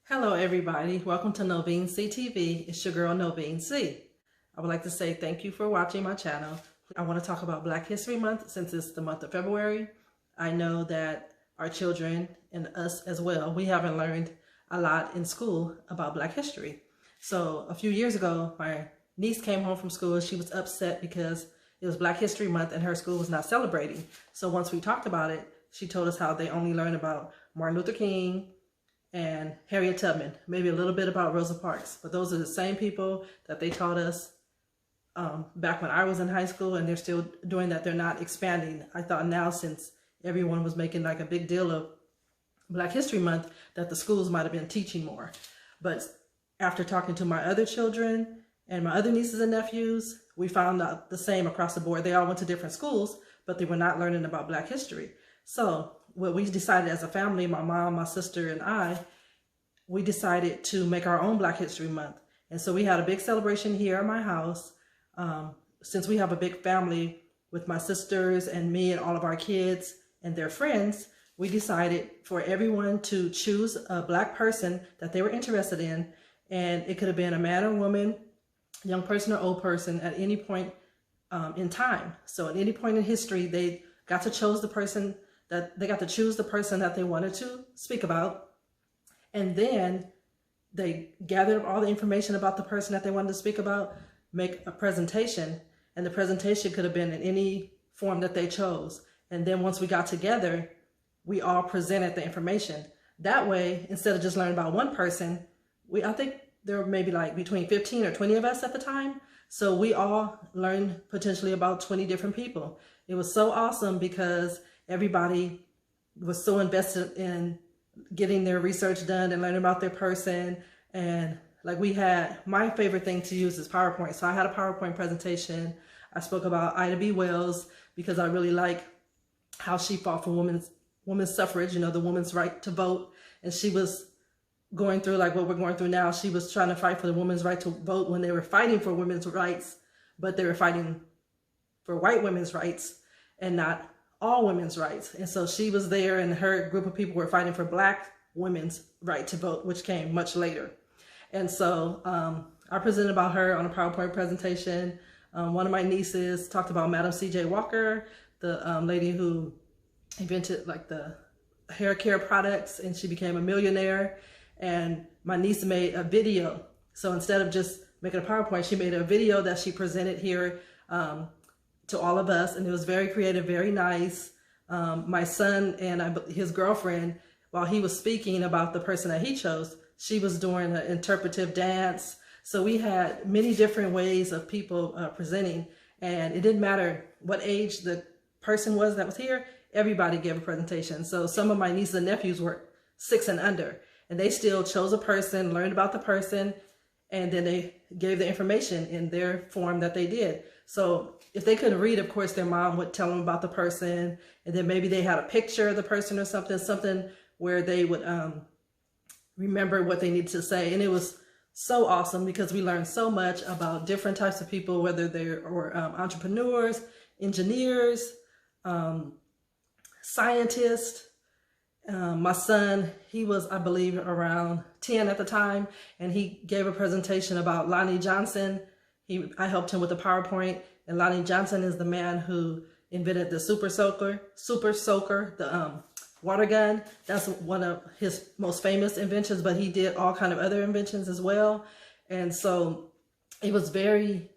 Hello everybody, welcome to Novene C TV. It's your girl Novene C. I would like to say thank you for watching my channel. I want to talk about Black History Month since it's the month of February. I know that our children and us as well, we haven't learned a lot in school about Black history. So a few years ago, my niece came home from school. She was upset because it was Black History Month and her school was not celebrating. So once we talked about it, she told us how they only learned about Martin Luther King and Harriet Tubman, maybe a little bit about Rosa Parks, but those are the same people that they taught us back when I was in high school, and they're still doing that. They're not expanding. I thought now, since everyone was making like a big deal of Black History Month, that the schools might have been teaching more. But after talking to my other children and my other nieces and nephews, we found out the same across the board. They all went to different schools, but they were not learning about Black history. So what we decided as a family, my mom, my sister, and I, we decided to make our own Black History Month. And so we had a big celebration here at my house. Since we have a big family with my sisters and me and all of our kids and their friends, we decided for everyone to choose a Black person that they were interested in. And it could have been a man or woman, young person or old person at any point in time. So at any point in history, they got to choose the person that they wanted to speak about. And then they gathered up all the information about the person that they wanted to speak about, make a presentation, and the presentation could have been in any form that they chose. And then once we got together, we all presented the information. That way, instead of just learning about one person, I think there were maybe like between 15 or 20 of us at the time. So we all learned potentially about 20 different people. It was so awesome because everybody was so invested in getting their research done and learning about their person. And like my favorite thing to use is PowerPoint. So I had a PowerPoint presentation. I spoke about Ida B. Wells because I really like how she fought for women's suffrage, the women's right to vote. And she was going through like what we're going through now. She was trying to fight for the women's right to vote when they were fighting for women's rights, but they were fighting for white women's rights and not all women's rights. And so she was there, and her group of people were fighting for Black women's right to vote, which came much later. And so I presented about her on a PowerPoint presentation. One of my nieces talked about Madam C.J. Walker, the lady who invented like the hair care products, and she became a millionaire. And my niece made a video. So instead of just making a PowerPoint, she made a video that she presented here to all of us, and it was very creative, very nice. My son and his girlfriend, while he was speaking about the person that he chose, she was doing an interpretive dance. So we had many different ways of people presenting, and it didn't matter what age the person was that was here, everybody gave a presentation. So some of my nieces and nephews were 6 and under, and they still chose a person, learned about the person, and then they gave the information in their form that they did. So if they couldn't read, of course, their mom would tell them about the person, and then maybe they had a picture of the person or something where they would remember what they needed to say. And it was so awesome because we learned so much about different types of people, whether they were entrepreneurs, engineers, scientists. My son, he was, I believe, around 10 at the time, and he gave a presentation about Lonnie Johnson. I helped him with the PowerPoint, and Lonnie Johnson is the man who invented the super soaker, the water gun. That's one of his most famous inventions, but he did all kind of other inventions as well. And so it was very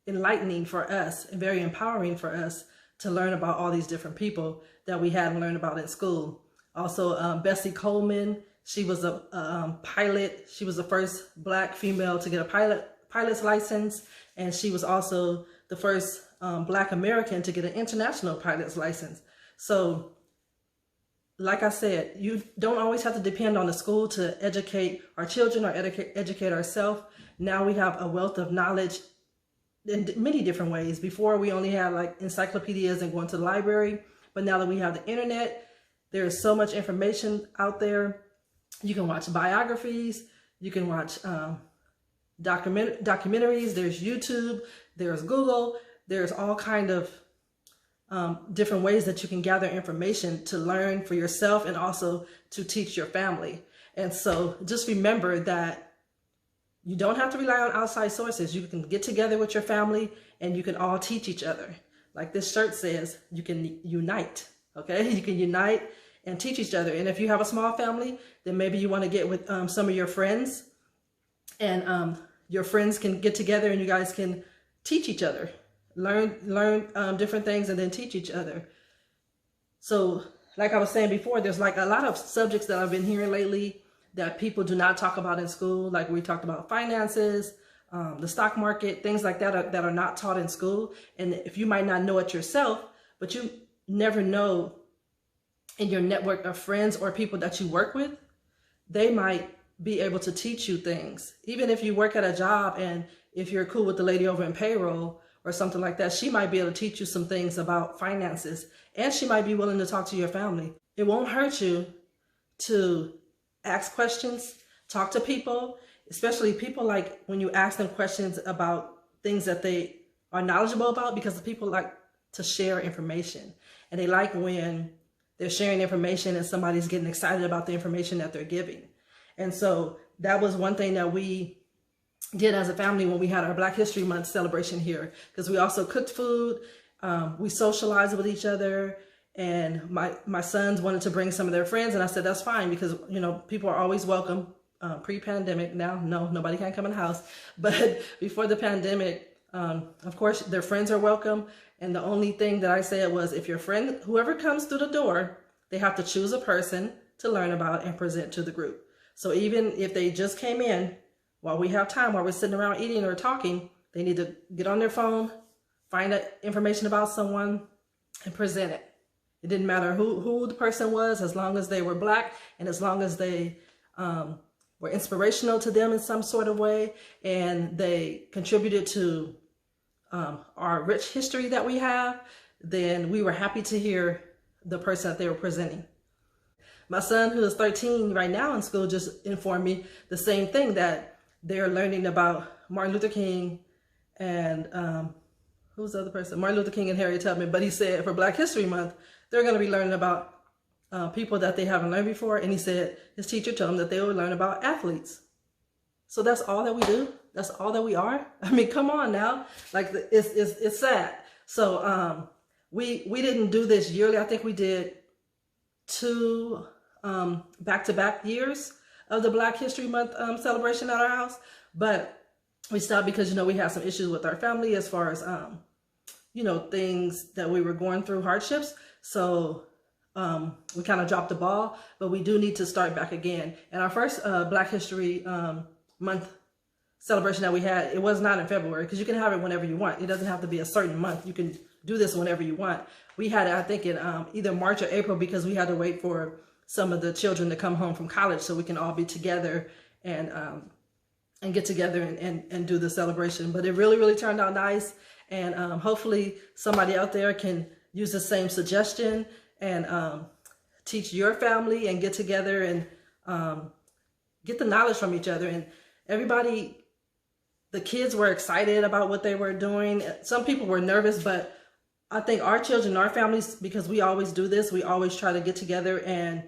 enlightening for us and very empowering for us to learn about all these different people that we hadn't learned about in school. Also, Bessie Coleman, she was a pilot. She was the first Black female to get a pilot's license, and she was also the first Black American to get an international pilot's license. So, like I said, you don't always have to depend on the school to educate our children or educate ourselves. Now we have a wealth of knowledge in many different ways. Before, we only had like encyclopedias and going to the library, but now that we have the internet, there is so much information out there. You can watch biographies, you can watch documentaries, there's YouTube, there's Google, there's all kind of different ways that you can gather information to learn for yourself and also to teach your family. And so just remember that you don't have to rely on outside sources. You can get together with your family and you can all teach each other. Like this shirt says, you can unite, okay? You can unite and teach each other. And if you have a small family, then maybe you want to get with some of your friends, and your friends can get together and you guys can teach each other, learn different things, and then teach each other. So like I was saying before, there's like a lot of subjects that I've been hearing lately that people do not talk about in school. Like we talked about finances, the stock market, things like that that are not taught in school. And if you might not know it yourself, but you never know in your network of friends or people that you work with, they might be able to teach you things. Even if you work at a job and if you're cool with the lady over in payroll or something like that, she might be able to teach you some things about finances, and she might be willing to talk to your family. It won't hurt you to ask questions, talk to people, especially people like when you ask them questions about things that they are knowledgeable about, because the people like to share information, and they like when they're sharing information and somebody's getting excited about the information that they're giving. And so that was one thing that we did as a family when we had our Black History Month celebration here, because we also cooked food, we socialized with each other, and my sons wanted to bring some of their friends, and I said that's fine, because you know, people are always welcome. Pre-pandemic, now no, nobody can come in the house, but before the pandemic, of course their friends are welcome. And the only thing that I said was, if your friend, whoever comes through the door, they have to choose a person to learn about and present to the group. So even if they just came in, while we have time, while we're sitting around eating or talking, they need to get on their phone, find out information about someone, and present it. It didn't matter who the person was, as long as they were Black and as long as they were inspirational to them in some sort of way, and they contributed to our rich history that we have, then we were happy to hear the person that they were presenting. My son, who is 13 right now in school, just informed me the same thing, that they're learning about Martin Luther King and who's the other person? Martin Luther King and Harriet Tubman. But he said for Black History Month, they're going to be learning about people that they haven't learned before. And he said his teacher told him that they would learn about athletes. So that's all that we do. That's all that we are. I mean, come on now. Like, it's sad. So we didn't do this yearly. I think we did 2 back-to-back years of the Black History Month celebration at our house, but we stopped because, you know, we had some issues with our family as far as, you know, things that we were going through, hardships. So we kind of dropped the ball, but we do need to start back again. And our first Black History Month celebration that we had, it was not in February, because you can have it whenever you want. It doesn't have to be a certain month. You can do this whenever you want. We had it, I think, in either March or April, because we had to wait for some of the children to come home from college so we can all be together and get together and do the celebration. But it really, really turned out nice. And hopefully somebody out there can use the same suggestion and teach your family and get together and get the knowledge from each other. And everybody, the kids were excited about what they were doing. Some people were nervous, but I think our children, our families, because we always do this, we always try to get together and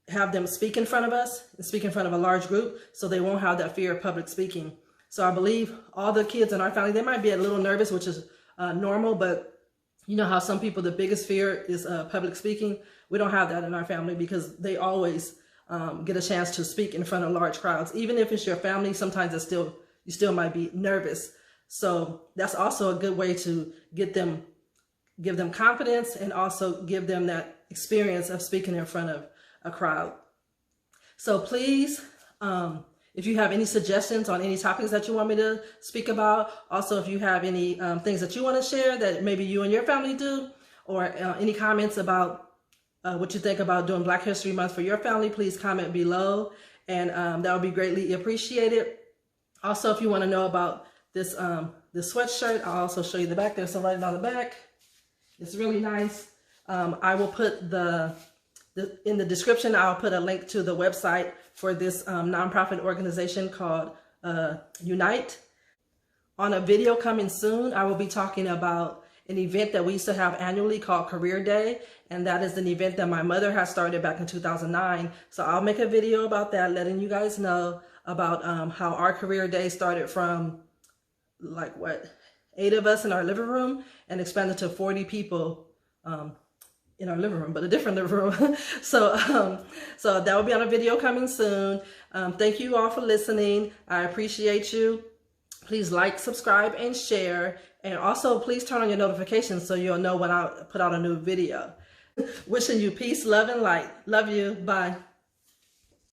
have them speak in front of us and speak in front of a large group, so they won't have that fear of public speaking. So I believe all the kids in our family, they might be a little nervous, which is normal, but you know how some people, the biggest fear is public speaking. We don't have that in our family, because they always get a chance to speak in front of large crowds. Even if it's your family, sometimes it's still, you still might be nervous. So that's also a good way to give them confidence, and also give them that experience of speaking in front of a crowd. So please, if you have any suggestions on any topics that you want me to speak about, also if you have any things that you want to share that maybe you and your family do, or any comments about what you think about doing Black History Month for your family, please comment below, and that would be greatly appreciated. Also, if you want to know about this this sweatshirt, I'll also show you the back. There's some writing on the back. It's really nice. I will put in the description, I'll put a link to the website for this nonprofit organization called Unite. On a video coming soon, I will be talking about an event that we used to have annually called Career Day. And that is an event that my mother has started back in 2009. So I'll make a video about that, letting you guys know about how our Career Day started from like 8 of us in our living room and expanded to 40 people in our living room, but a different living room. So that will be on a video coming soon. Thank you all for listening. I appreciate you. Please like, subscribe, and share. And also please turn on your notifications so you'll know when I put out a new video. Wishing you peace, love, and light. Love you. Bye.